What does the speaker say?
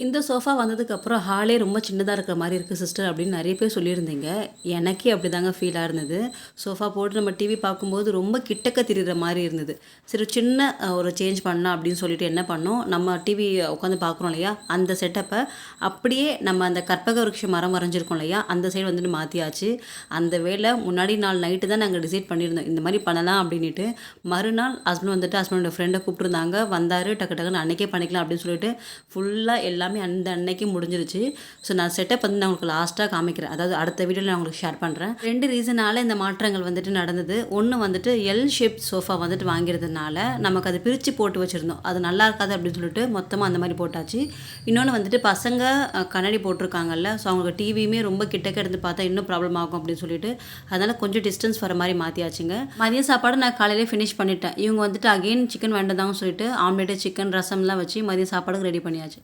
இந்த சோஃபா வந்ததுக்கப்புறம் ஹாலே ரொம்ப சின்னதா இருக்கிற மாரி இருக்கு சிஸ்டர் அப்படின்னு நெறைய பேர் சொல்லியிருந்தீங்க. எனக்கே அப்படிதாங்க ஃபீலா இருந்தது. சோஃபா போட்டு நம்ம டிவி பார்க்கும்போது ரொம்ப கிட்டக்க தெரியிற மாரி இருந்தது. சரி சின்ன ஒரு சேஞ்ச் பண்ணலாம் அப்படின்னு சொல்லிட்டு என்ன பண்ணோம், நம்ம டிவி உட்காந்து பார்க்குறோம் இல்லையா, அந்த செட்டப்ப அப்படியே நம்ம அந்த கற்பக விருட்ச மரம் வரைஞ்சிருக்கோம் இல்லையா, அந்த சைடு வந்துட்டு மாத்தியாச்சு. அந்த வேலை முன்னாடி நாள் நைட்டு தான் நாங்க டிசைட் பண்ணியிருந்தோம். இந்த மாரி பண்ணலாம் அப்படின்னுட்டு. மறுநாள் ஹஸ்பண்ட் வந்துட்டு ஹஸ்பண்டோட ஃப்ரெண்ட கூப்பிட்டுருந்தாங்க. வந்தாரு. டக்கு டக்குன்னு அன்னைக்கே பண்ணிக்கலாம் அப்படின்னு சொல்லிட்டு ஃபுல்லா எல்லாமே அந்த அன்னைக்கு முடிஞ்சிருச்சு. ஸோ நான் செட்டப் வந்து நான் உங்களுக்கு லாஸ்ட்டா காமிக்கிறேன். அதாவது அடுத்த வீடியோல நான் உங்களுக்கு ஷேர் பண்றேன். 2 ரீசனால இந்த மாற்றங்கள் வந்துட்டு நடந்தது. ஒண்ணு வந்துட்டு எல் ஷேப் சோஃபா வந்துட்டு வாங்கிறதுனால, நமக்கு அது பிரிச்சு போட்டு வச்சிருந்தோம். அது நல்லா இருக்காது அப்படின்னு சொல்லிட்டு மொத்தமா அந்த மாரி போட்டாச்சு. இன்னொன்னு வந்துட்டு பசங்க கண்ணாடி போட்டிருக்காங்கல்ல, ஸோ அவங்களுக்கு டிவியுமே ரொம்ப கிட்டக்க இருந்து பார்த்தா இன்னும் ப்ராப்ளம் ஆகும் அப்படின்னு சொல்லிட்டு, அதனால கொஞ்சம் டிஸ்டன்ஸ் வர மாரி மாத்தியாச்சுங்க. மதியம் சாப்பாடு நான் காலையிலேயே ஃபினிஷ் பண்ணிட்டேன். இவங்க வந்துட்டு அகைன் சிக்கன் வேண்டாம்னு சொல்லிட்டு ஆம்லேட்டு, சிக்கன், ரசம்லாம் வச்சு மதியம் சாப்பாடுக்கு ரெடி பண்ணியாச்சு.